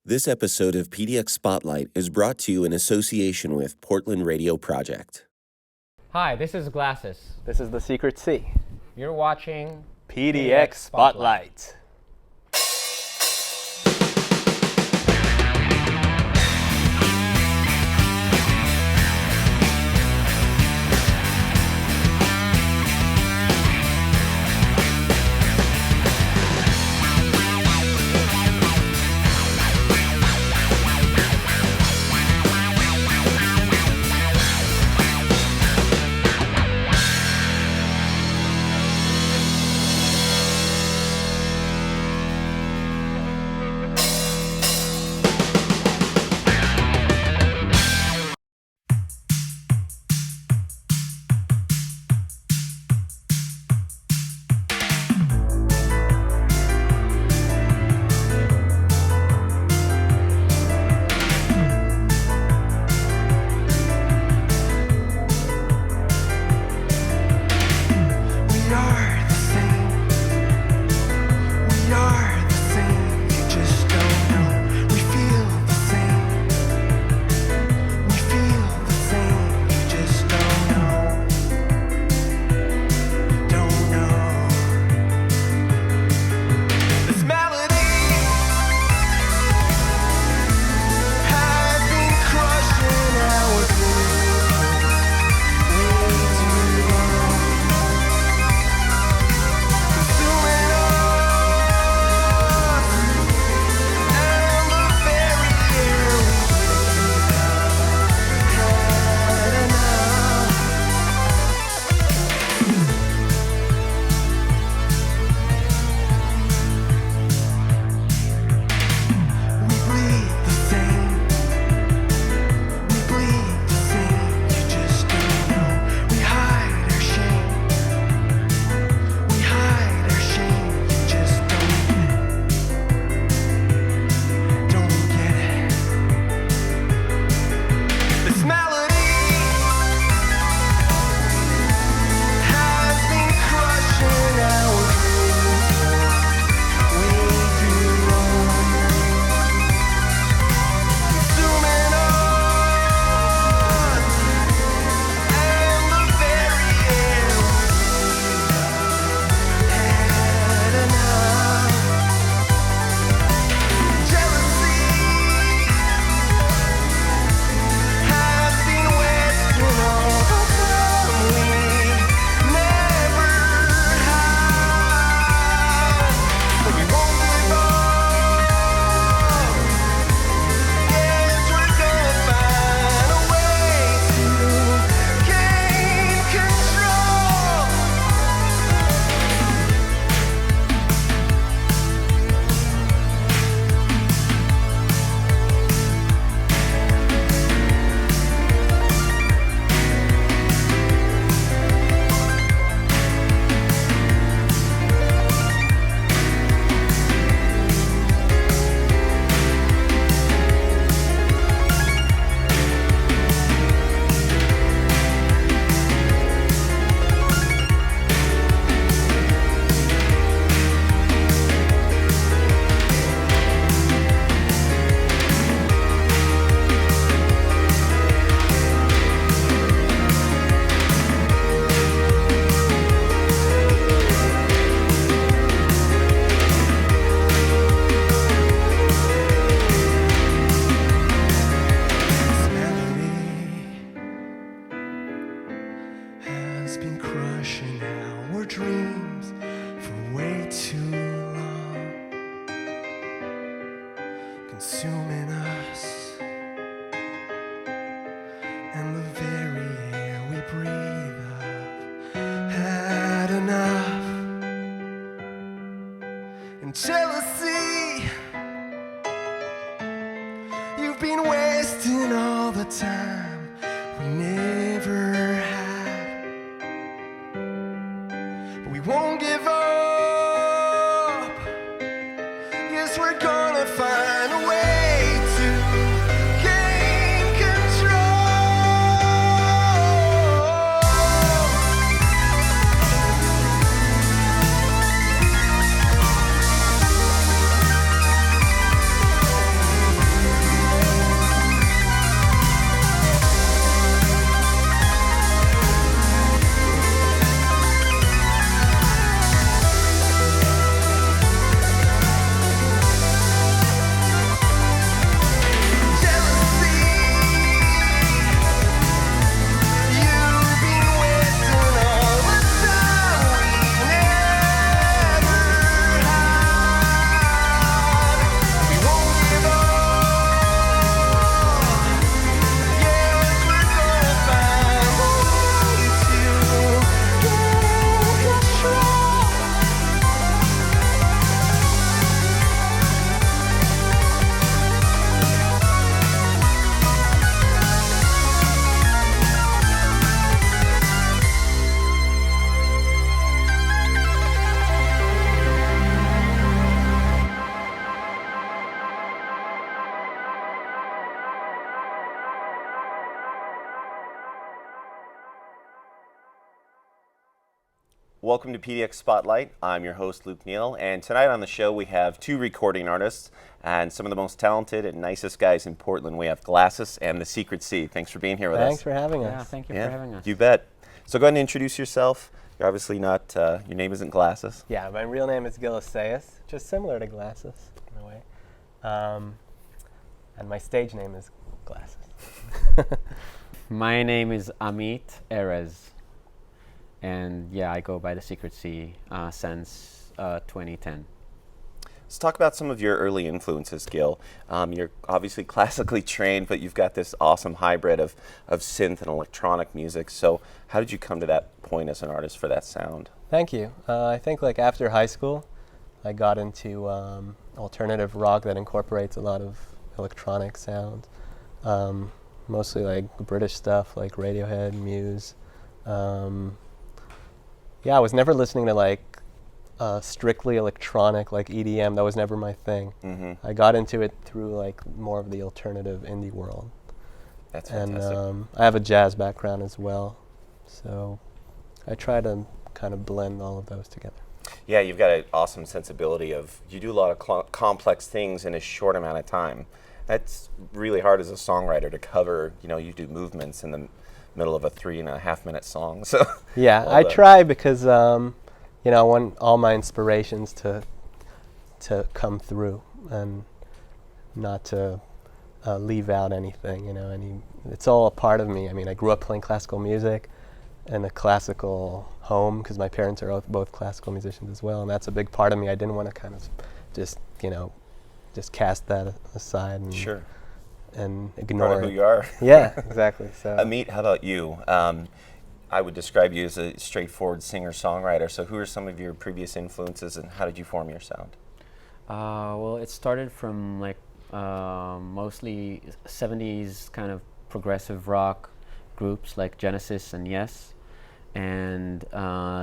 This episode of PDX Spotlight is brought to you in association with Portland Radio Project. Hi, this is Glasys. This is The Secret Sea. You're watching PDX Spotlight. Jealousy, you've been wasting all the time we never had, but we won't give up. Yes, we're gonna find a way to gain control. Welcome to PDX Spotlight. I'm your host, Luke Neal, and tonight on the show we have two recording artists and some of the most talented and nicest guys in Portland. We have Glasys and The Secret Sea. Thanks for being here with us. Thanks for having us. Yeah, thank you for having us. You bet. So go ahead and introduce yourself. You're obviously not, your name isn't Glasys. Yeah, my real name is Glasys, just similar to Glasses in a way. And my stage name is Glasses. My name is Amit Erez, and yeah, I go by The Secret Sea since 2010. Let's talk about some of your early influences, Gil. You're obviously classically trained, but you've got this awesome hybrid of synth and electronic music. So how did you come to that point as an artist for that sound? Thank you. I think like after high school, I got into alternative rock that incorporates a lot of electronic sound. Mostly like British stuff like Radiohead, Muse. Yeah, I was never listening to like strictly electronic like EDM. That was never my thing. Mm-hmm. I got into it through like more of the alternative indie world. That's fantastic. And I have a jazz background as well, so I try to kind of blend all of those together. Yeah, you've got an awesome sensibility of, you do a lot of complex things in a short amount of time. That's really hard as a songwriter to cover, you do movements in the middle of a 3.5-minute song. So yeah, I try because I want all my inspirations to come through and not to leave out anything, it's all a part of me. I mean, I grew up playing classical music in a classical home because my parents are both classical musicians as well, and that's a big part of me. I didn't want to kind of just cast that aside and Sure. and ignore Part of it. who you are. Yeah, exactly. So Amit, how about you? I would describe you as a straightforward singer-songwriter. So who are some of your previous influences, and how did you form your sound? Well, it started from like mostly 70s kind of progressive rock groups like Genesis and Yes, and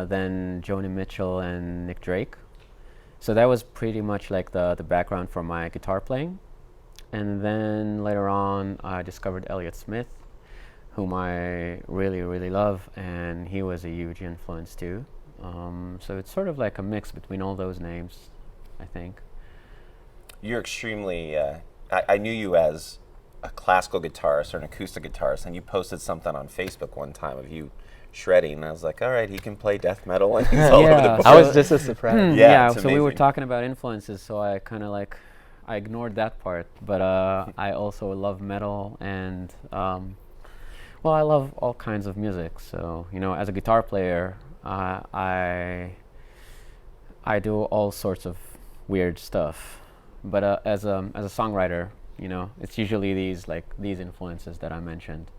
then Joni Mitchell and Nick Drake. So that was pretty much like the background for my guitar playing. And then later on, I discovered Elliott Smith, whom I really, really love, and he was a huge influence too. So it's sort of like a mix between all those names, I think. You're extremely, I knew you as a classical guitarist or an acoustic guitarist, and you posted something on Facebook one time of you shredding, and I was like, all right, he can play death metal, and he's all over the board. I was just as surprised. Yeah, it's so we were amazing. talking about influences, so I kind of like, I ignored that part, but I also love metal, and well, I love all kinds of music. So as a guitar player, I do all sorts of weird stuff, but as a songwriter, it's usually these influences that I mentioned.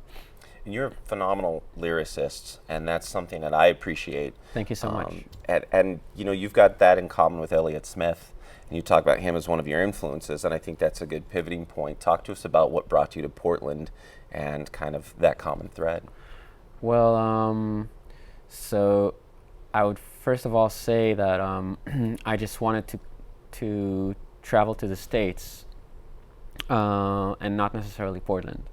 And you're a phenomenal lyricist, and that's something that I appreciate. Thank you so much. And you've got that in common with Elliott Smith, and you talk about him as one of your influences, and I think that's a good pivoting point. Talk to us about what brought you to Portland and kind of that common thread. Well, so I would first of all say that I just wanted to travel to the States and not necessarily Portland.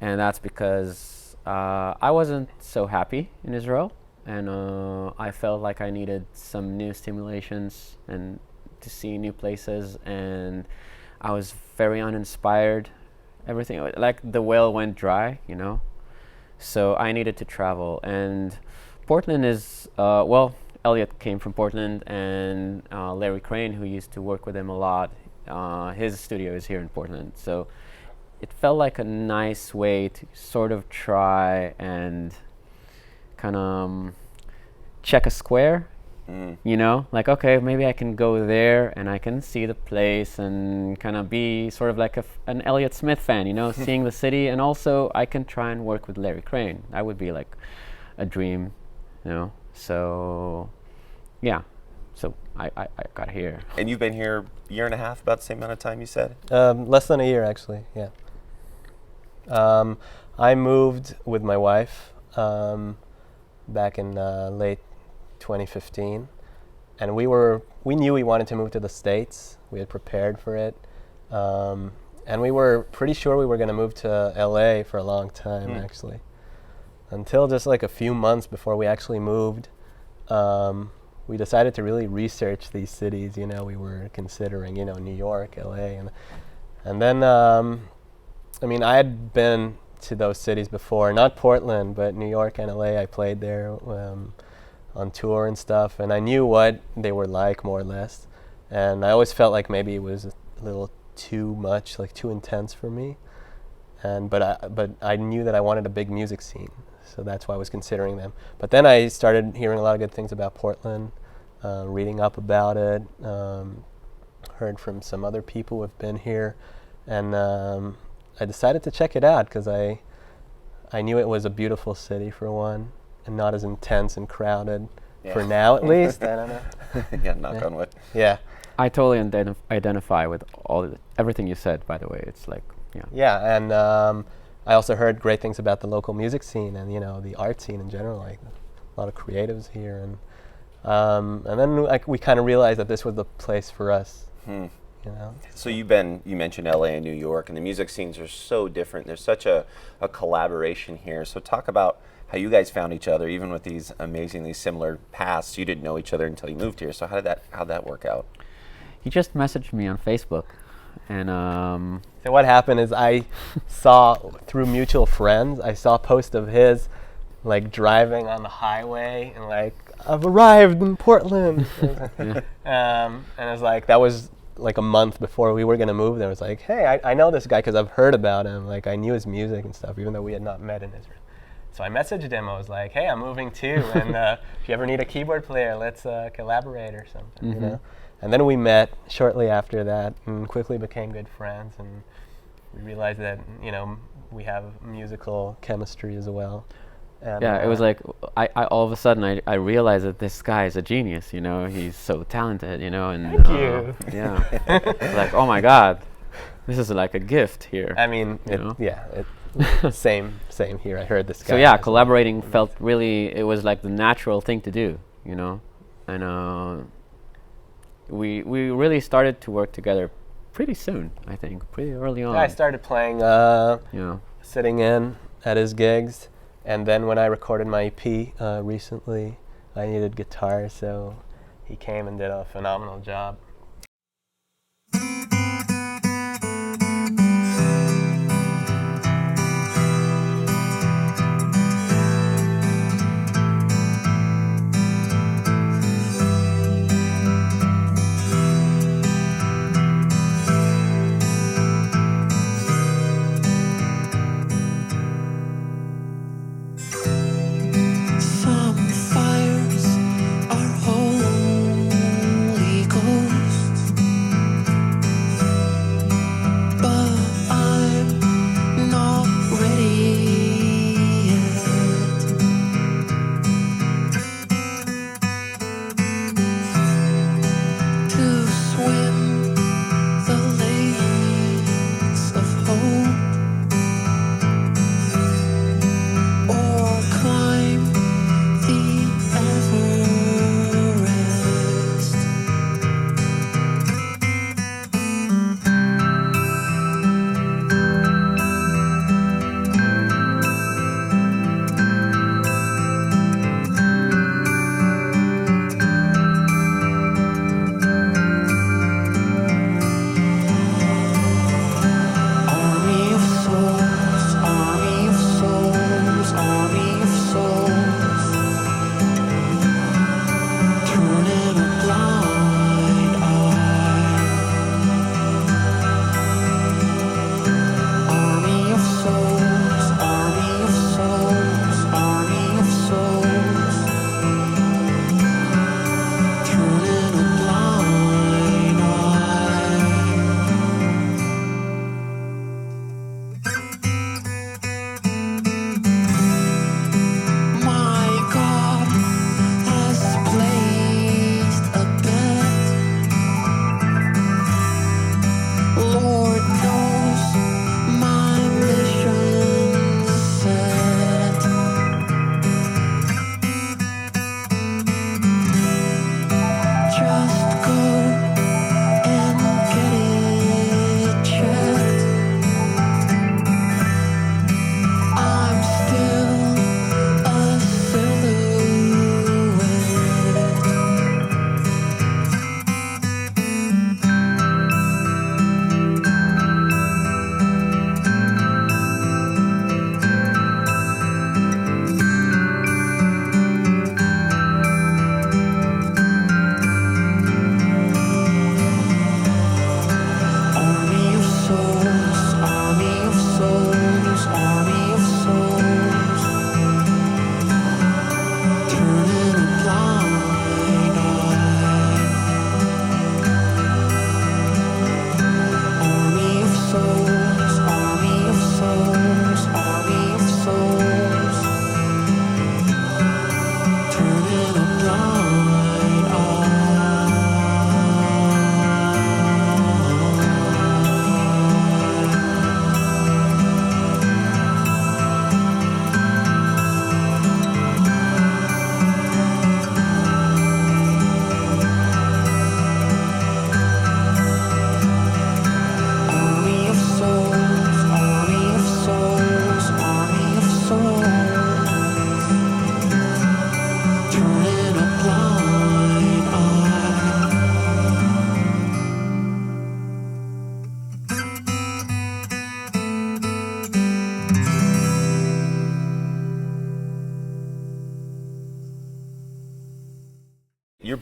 And that's because I wasn't so happy in Israel, and I felt like I needed some new stimulations and to see new places, and I was very uninspired. Everything, like the well went dry, so I needed to travel. And Portland is, well, Elliott came from Portland, and Larry Crane, who used to work with him a lot, his studio is here in Portland. So it felt like a nice way to sort of try and kind of check a square, like, okay, maybe I can go there and I can see the place and kind of be sort of like an Elliott Smith fan, seeing the city, and also I can try and work with Larry Crane. That would be like a dream, so yeah. So I got here. And you've been here a year and a half, about the same amount of time you said? Less than a year, actually, yeah. I moved with my wife back in late 2015, and we knew we wanted to move to the States. We had prepared for it, and we were pretty sure we were going to move to LA for a long time, actually, until just like a few months before we actually moved. we decided to really research these cities. You know, we were considering, you know, New York, LA, and then I mean, I had been to those cities before, not Portland, but New York and LA. I played there on tour and stuff, and I knew what they were like, more or less. And I always felt like maybe it was a little too much, like too intense for me. But I knew that I wanted a big music scene, so that's why I was considering them. But then I started hearing a lot of good things about Portland, reading up about it, heard from some other people who have been here, and I decided to check it out because I knew it was a beautiful city for one, and not as intense and crowded, for now at least. I don't know. Yeah, knock on wood. Yeah. I totally identify with everything you said, by the way. It's like, yeah. Yeah, and I also heard great things about the local music scene and, you know, the art scene in general, like a lot of creatives here. And then we kind of realized that this was the place for us. You know? So you mentioned LA and New York, and the music scenes are so different. There's such a collaboration here. So talk about how you guys found each other, even with these amazingly similar paths. You didn't know each other until you moved here. So how'd that work out? He just messaged me on Facebook, and So what happened is I saw, through mutual friends, I saw a post of his, like, driving on the highway and like, I've arrived in Portland. And it was like, that was like a month before we were going to move there. I was like, hey, I know this guy because I've heard about him. Like, I knew his music and stuff, even though we had not met in Israel. So I messaged him. I was like, hey, I'm moving too. And if you ever need a keyboard player, let's collaborate or something, you know? And then we met shortly after that and quickly became good friends. And we realized that, you know, we have musical chemistry as well. And yeah, it was like, I all of a sudden I realized that this guy is a genius, you know, he's so talented, you know, and Thank you. Yeah, like, oh my God, this is like a gift here. I mean, same here. I heard this guy. So yeah, collaborating felt really, it was like the natural thing to do, you know, and we really started to work together pretty soon, I think, pretty early on. Yeah, I started playing, sitting in at his gigs. And then when I recorded my EP recently, I needed guitar, so he came and did a phenomenal job. Some fires are Holy Ghost.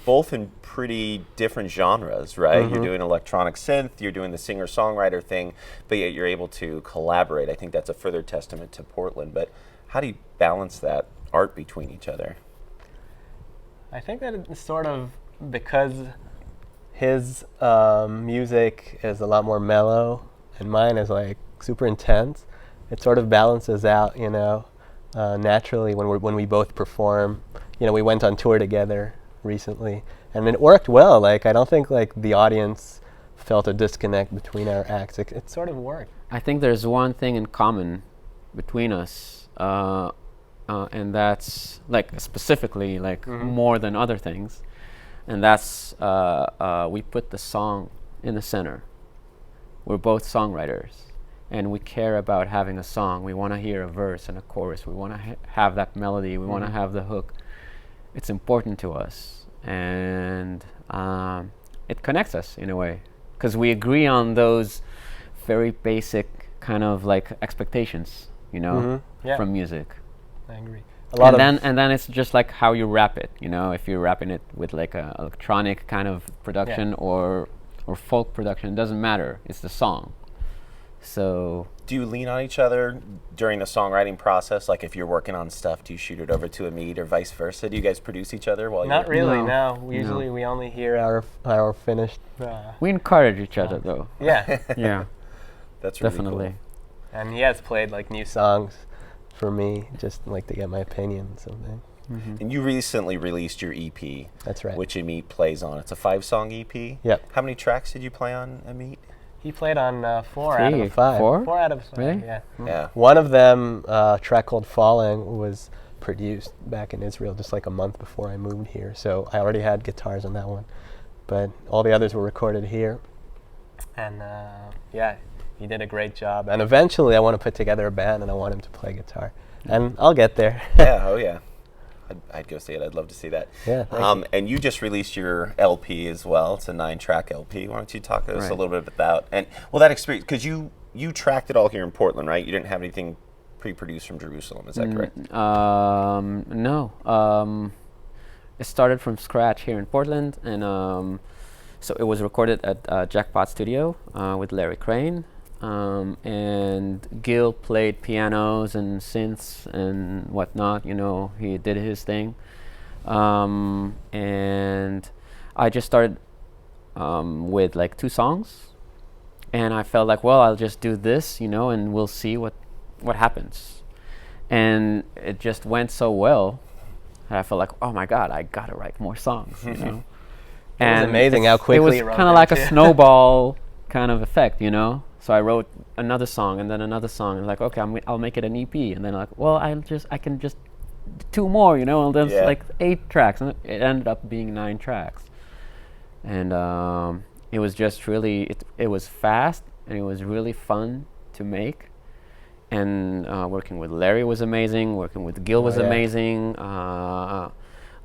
both in pretty different genres, right? Mm-hmm. You're doing electronic synth, you're doing the singer-songwriter thing, but yet you're able to collaborate. I think that's a further testament to Portland. But how do you balance that art between each other? I think that it's sort of because his music is a lot more mellow and mine is like super intense. It sort of balances out, you know, naturally when we both perform. You know, we went on tour together recently, and it worked well. Like, I don't think like the audience felt a disconnect between our acts. It sort of worked. I think there's one thing in common between us, and that's like specifically like more than other things, and that's we put the song in the center. We're both songwriters, and we care about having a song. We want to hear a verse and a chorus. We want to have that melody. We want to have the hook. It's important to us, and it connects us in a way because we agree on those very basic kind of like expectations, you know, Yeah. from music. I agree. And then it's just like how you wrap it, you know, if you're wrapping it with like a electronic kind of production or folk production, it doesn't matter. It's the song. So Do you lean on each other during the songwriting process? Like if you're working on stuff, do you shoot it over to Amit or vice versa? Do you guys produce each other while Not you're... really. No. No. Usually we only hear our finished. we encourage each other though. Yeah. Yeah, That's really definitely. cool. And he has played like new songs for me, just like to get my opinion and something. And you recently released your EP, That's right. which Amit plays on. It's a 5-song EP. Yep. How many tracks did you play on, Amit? He played on 4 out of Three, 5. four? 4 out of 5. Really? Yeah. Yeah. One of them, a track called Falling, was produced back in Israel just like a month before I moved here. So I already had guitars on that one. But all the others were recorded here. And yeah, he did a great job. And eventually I want to put together a band and I want him to play guitar. And I'll get there. Yeah, oh yeah. I'd go see it. I'd love to see that. Yeah, thank you. And you just released your LP as well. It's a 9-track LP. Why don't you talk to us a Right. little bit about that experience? Because you tracked it all here in Portland, right? You didn't have anything pre-produced from Jerusalem. Is that correct? No. It started from scratch here in Portland, and so it was recorded at Jackpot Studio with Larry Crane, and Gil played pianos and synths and whatnot. You know, he did his thing, and I just started with like 2 songs, and I felt like, well, I'll just do this, you know, and we'll see what happens. And it just went so well that I felt like, oh my God, I gotta write more songs, you know. It was amazing how it quickly was you wrote kind of them like too. a snowball kind of effect, you know. So I wrote another song and then another song, and like, okay, I'll make it an EP, and then like, well, I can just 2 more, you know, and then Yeah. like 8 tracks, and it ended up being 9 tracks. And it was just really, it was fast and it was really fun to make. And working with Larry was amazing. Working with Gil was yeah. amazing.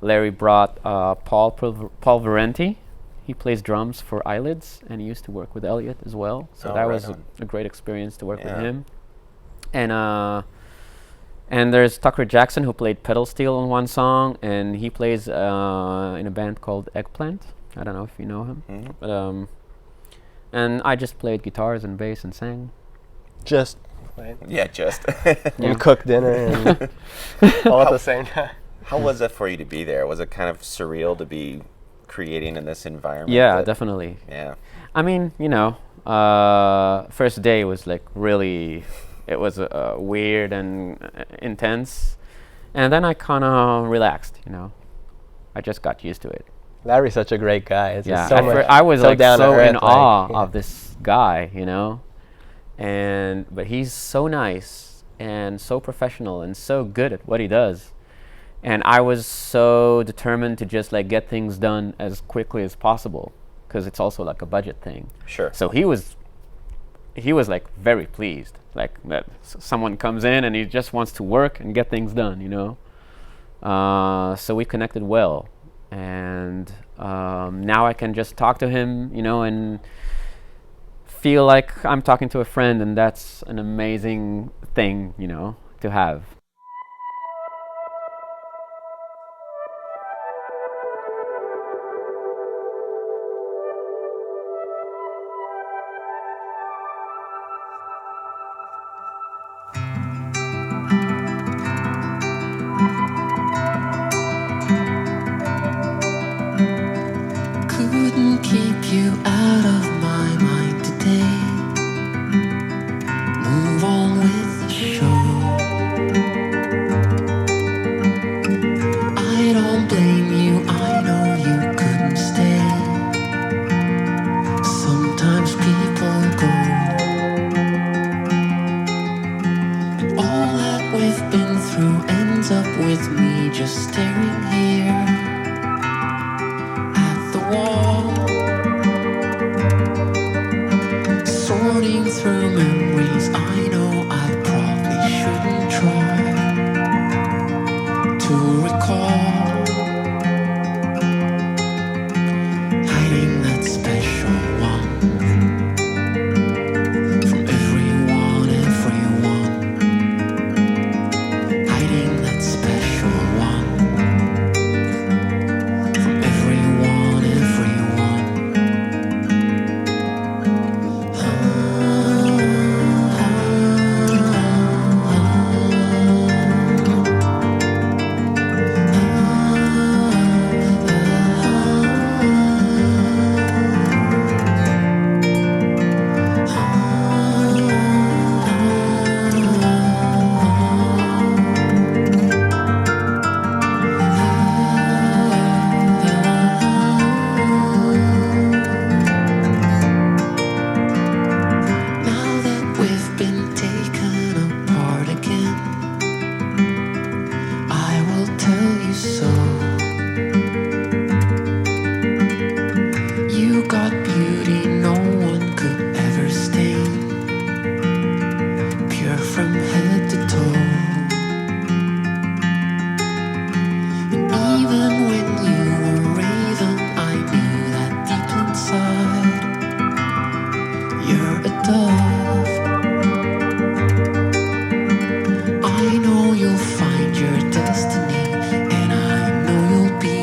Larry brought Paul Valenti. He plays drums for Eyelids, and he used to work with Elliot as well. So Oh, that right was on. a great experience to work Yeah. with him. And there's Tucker Jackson, who played pedal steel on one song, and he plays in a band called Eggplant. I don't know if you know him, Mhm. but and I just played guitars and bass and sang. Just right? Yeah, just. and cook dinner and all at the same time. How was it for you to be there? Was it kind of surreal to be creating in this environment? Yeah, that- definitely. Yeah. I mean, you know, first day was like really, it was weird and intense, and then I kind of relaxed. You know, I just got used to it. Larry's such a great guy. It's Yeah, just so much, I was so like down to so in earth, awe yeah. of this guy, you know, but he's so nice and so professional and so good at what he does. And I was so determined to just like get things done as quickly as possible, because it's also like a budget thing. Sure. So he was like very pleased, like that someone comes in and he just wants to work and get things done, you know. So we connected well, and now I can just talk to him, you know, and feel like I'm talking to a friend, and that's an amazing thing, you know, to have. you out of my mind today. Move on with the show. I don't blame you, I know you couldn't stay. Sometimes people go. All that we've been through ends up with me just staring here at the wall, sorting through memories. I know I probably shouldn't try to recall, hiding that special one from everyone, hiding that special one from everyone, Now that we've been taken apart again, I will tell you so. You got beauty no one could ever stain, pure from head to toe. And even when you were raven, I knew that deep inside you're a dove. I know you'll find your destiny, and I know you'll be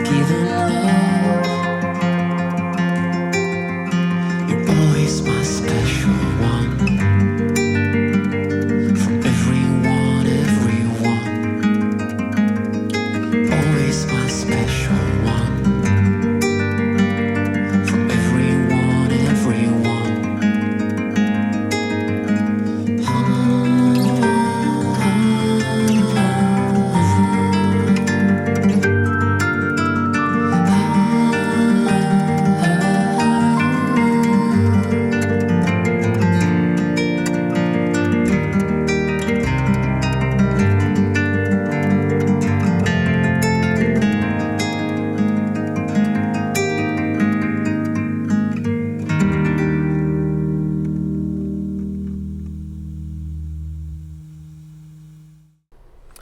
given love. You're always my special one from everyone, always my special one from everyone,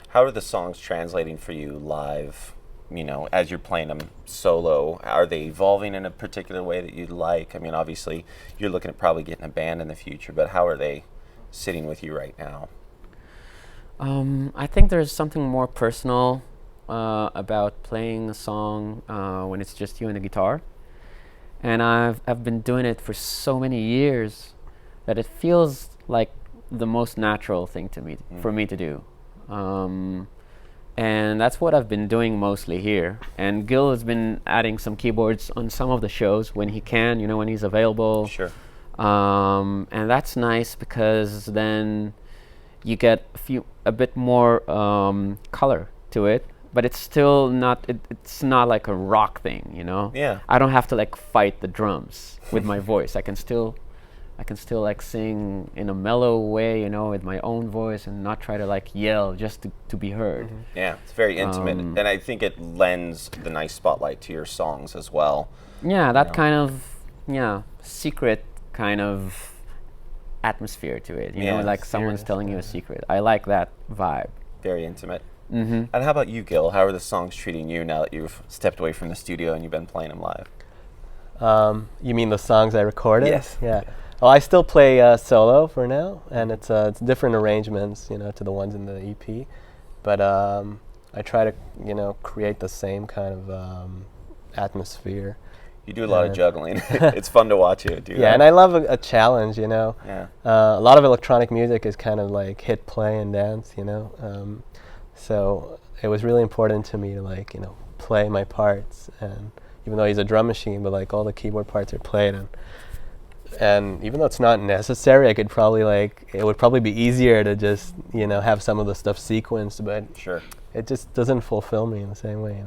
How are the songs translating for you live, as you're playing them solo? Are they evolving in a particular way that you'd like? I mean, obviously, you're looking at probably getting a band in the future, but how are they sitting with you right now? I think there's something more personal about playing a song when it's just you and the guitar. And I've been doing it for so many years that it feels like the most natural thing for me to do. And that's what I've been doing mostly here. And Gil has been adding some keyboards on some of the shows when he can, when he's available. Sure. And that's nice because then you get a bit more color to it, but it's still not. It's not like a rock thing, Yeah. I don't have to like fight the drums with my voice. I can still like sing in a mellow way, with my own voice and not try to like yell just to be heard. Mm-hmm. Yeah, it's very intimate, and I think it lends the nice spotlight to your songs as well. Yeah, that kind of secret kind of atmosphere to it. Yeah, like someone's telling you a secret. I like that vibe. Very intimate. Mm-hmm. And how about you, Gil? How are the songs treating you now that you've stepped away from the studio and you've been playing them live? You mean the songs I recorded? Yes. Yeah. Well, I still play solo for now, and it's different arrangements, to the ones in the EP. But I try to, create the same kind of atmosphere. You do a lot of juggling. It's fun to watch you do that. Yeah, and I love a challenge, Yeah. A lot of electronic music is kind of like hit play and dance, So it was really important to me to play my parts, and even though he's a drum machine, but like all the keyboard parts are played, and even though it's not necessary, I could probably it would probably be easier to just have some of the stuff sequenced, but Sure. it just doesn't fulfill me in the same way,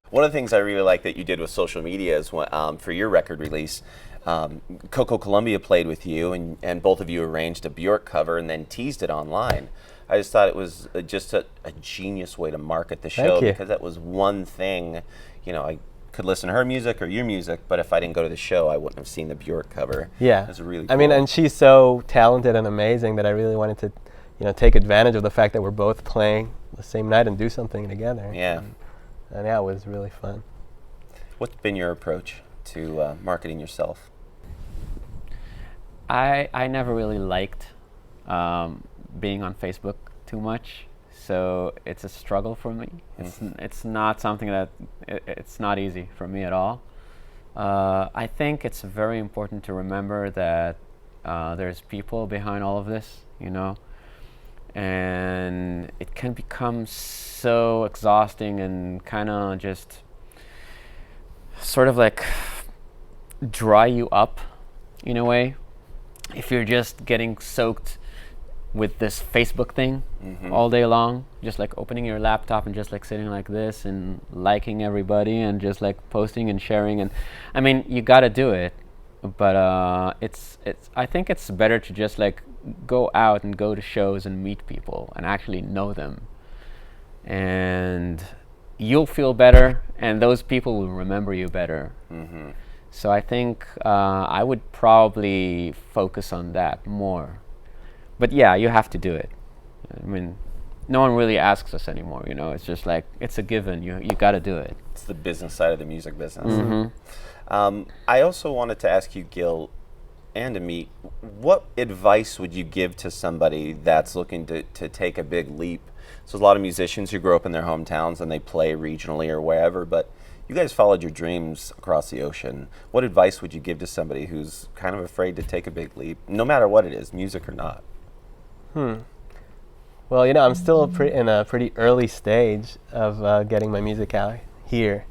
One of the things I really like that you did with social media is for your record release, Coco Columbia played with you, and both of you arranged a Bjork cover and then teased it online. I just thought it was just a genius way to market the show, Thank you. because that was one thing, I could listen to her music or your music, but if I didn't go to the show, I wouldn't have seen the Bjork cover. Yeah. It was really I mean, cool. and she's so talented and amazing that I really wanted to, take advantage of the fact that we're both playing the same night and do something together. Yeah. And yeah, it was really fun. What's been your approach to marketing yourself? I never really liked being on Facebook too much, so it's a struggle for me. It's not something that it's not easy for me at all. I think it's very important to remember that there's people behind all of this, and it can become so exhausting and kind of just sort of like dry you up in a way if you're just getting soaked with this Facebook thing all day long, just like opening your laptop and just like sitting like this and liking everybody and just like posting and sharing. And I mean, you gotta do it, but I think it's better to just like go out and go to shows and meet people and actually know them, and you'll feel better and those people will remember you better. So I think I would probably focus on that more. But yeah, you have to do it. I mean, no one really asks us anymore, It's just like, it's a given. You got to do it. It's the business side of the music business. I also wanted to ask you, Gil and Amit, what advice would you give to somebody that's looking to take a big leap? So there's a lot of musicians who grow up in their hometowns and they play regionally or wherever, but you guys followed your dreams across the ocean. What advice would you give to somebody who's kind of afraid to take a big leap, no matter what it is, music or not? Well, I'm still in a pretty early stage of getting my music out here.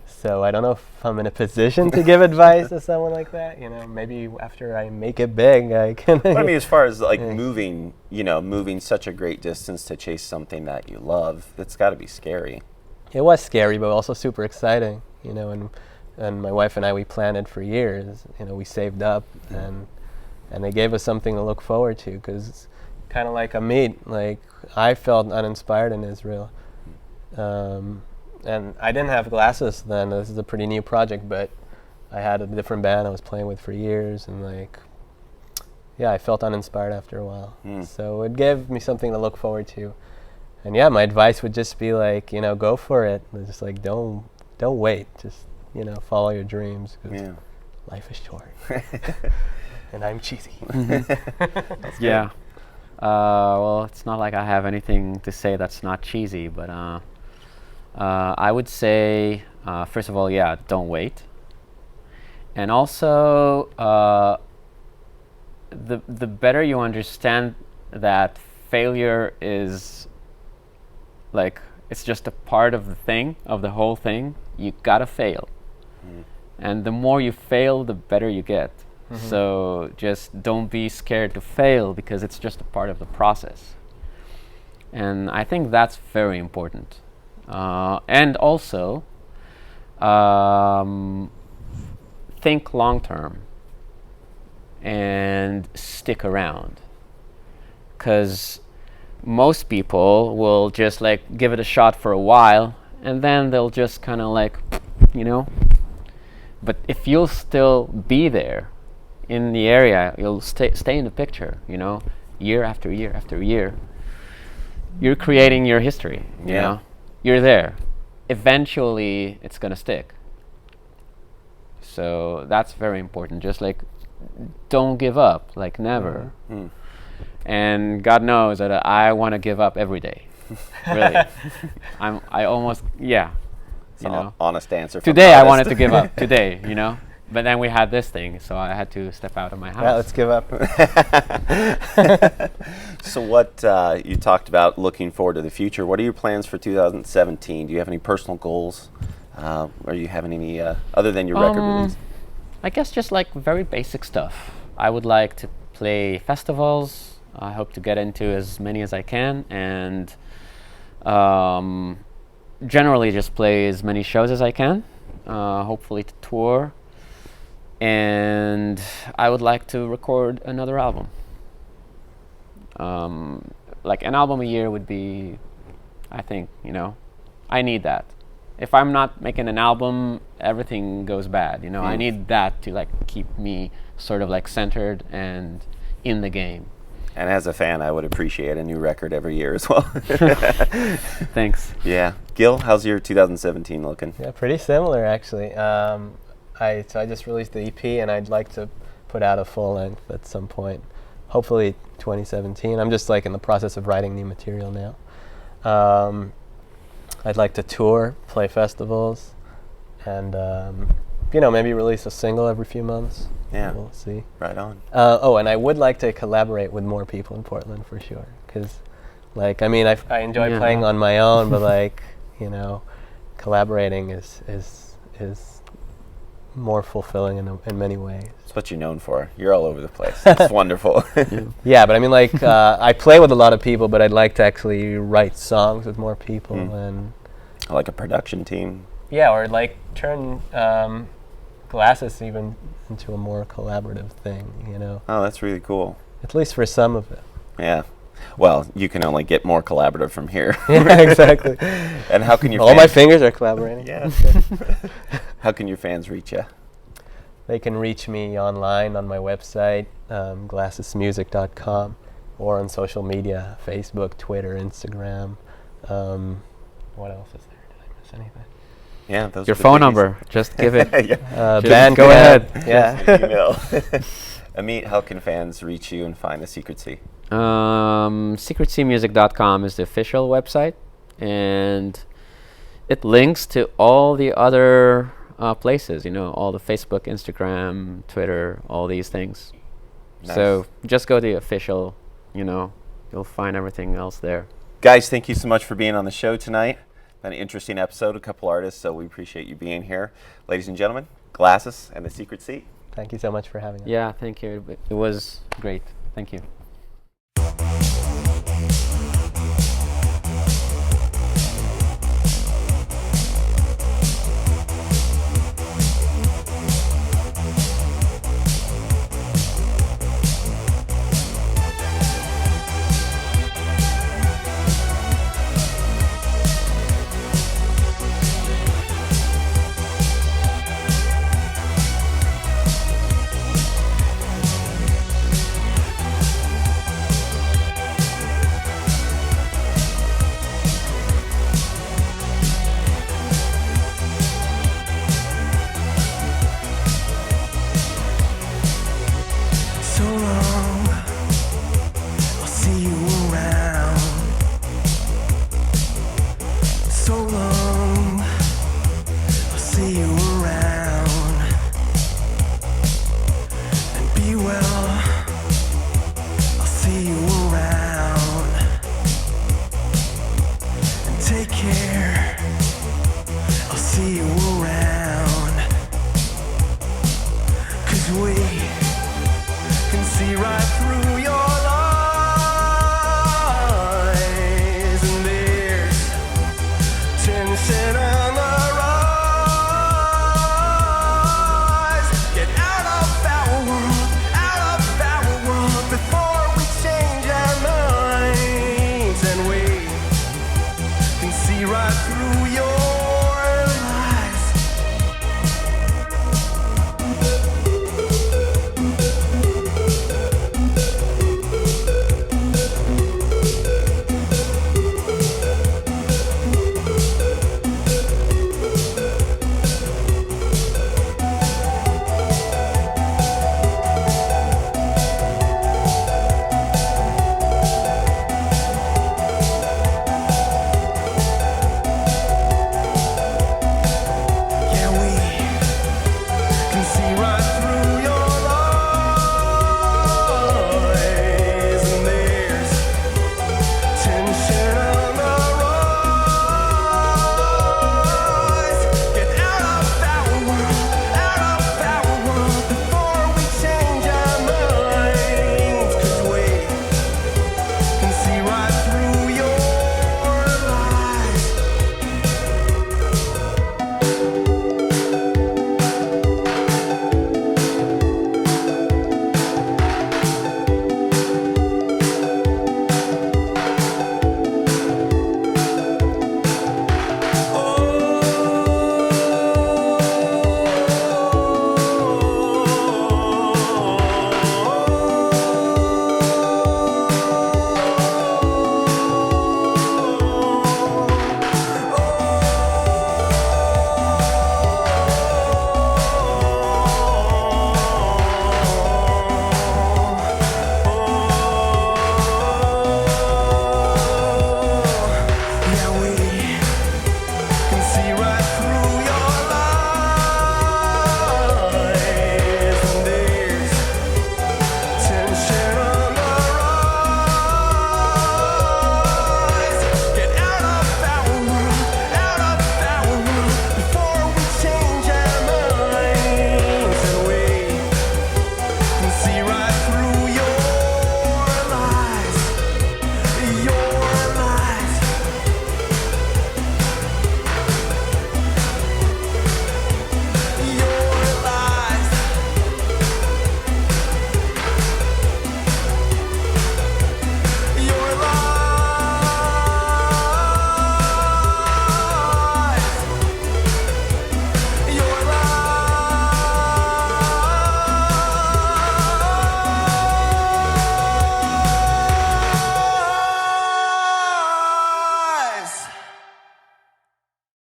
So I don't know if I'm in a position to give advice to someone like that. Maybe after I make it big, I can. But I mean, as far as like moving such a great distance to chase something that you love, it's got to be scary. It was scary, but also super exciting. And my wife and I, we planned it for years. We saved up, and they gave us something to look forward to. Because kind of like Amit, like I felt uninspired in Israel. And I didn't have Glasses then. This is a pretty new project, but I had a different band I was playing with for years, and I felt uninspired after a while. So it gave me something to look forward to. And yeah, my advice would just be like, go for it. Just like don't wait. Just follow your dreams. 'Cause life is short. And I'm cheesy. Yeah. Well, it's not like I have anything to say that's not cheesy, but I would say, first of all, don't wait. And also, the better you understand that failure is like, it's just a part of the whole thing, you gotta fail. And the more you fail, the better you get. So just don't be scared to fail, because it's just a part of the process. And I think that's very important. And also, think long term and stick around. Because most people will just like give it a shot for a while, and then they'll just kind of like, But if you'll still be there in the area, you'll stay in the picture, year after year after year. You're creating your history, you know? You're there. Eventually, it's gonna stick. So that's very important. Just like, don't give up, like never. And God knows that I want to give up every day. Really, I almost Honest answer. From today I artist. wanted to give up today, But then we had this thing, so I had to step out of my house. Yeah, let's give up. So what you talked about looking forward to the future. What are your plans for 2017? Do you have any personal goals Are you having any other than your record release? I guess just like very basic stuff. I would like to play festivals. I hope to get into as many as I can, and generally just play as many shows as I can. Hopefully to tour, and I would like to record another album. Like an album a year would be, I think, I need that. If I'm not making an album, everything goes bad. I need that to like keep me sort of like centered and in the game. And as a fan, I would appreciate a new record every year as well. Thanks. Yeah. Gil, how's your 2017 looking? Yeah, pretty similar actually. I just released the EP, and I'd like to put out a full length at some point. Hopefully 2017. I'm just like in the process of writing new material now. I'd like to tour, play festivals, and maybe release a single every few months. Yeah. We'll see. Right on. And I would like to collaborate with more people in Portland for sure. Because, I enjoy playing on my own, but collaborating is more fulfilling in many ways. That's what you're known for. You're all over the place. It's wonderful. Yeah, but I play with a lot of people, but I'd like to actually write songs with more people and Like a production team. Yeah, or turn Glasys even into a more collaborative thing, Oh, that's really cool. At least for some of it. Yeah. Well, you can only get more collaborative from here. Yeah, exactly. And how can your all my fingers are collaborating. Yeah. How can your fans reach you? They can reach me online on my website, glasysmusic.com, or on social media, Facebook, Twitter, Instagram. What else is there? Did I miss anything? Yeah, those Your are the phone biggies. number. Just give it. Band go ahead. Yeah. Email. Amit, how can fans reach you and find the Secret Sea? SecretSeaMusic.com is the official website, and it links to all the other places, all the Facebook, Instagram, Twitter, all these things. Nice. So just go to the official, you'll find everything else there. Guys, thank you so much for being on the show tonight. An interesting episode, a couple artists, so we appreciate you being here. Ladies and gentlemen, Glasys and the Secret Sea. Thank you so much for having us. Yeah, thank you. It was great. Thank you. So long, I'll see you around. So long, I'll see you around. And be well.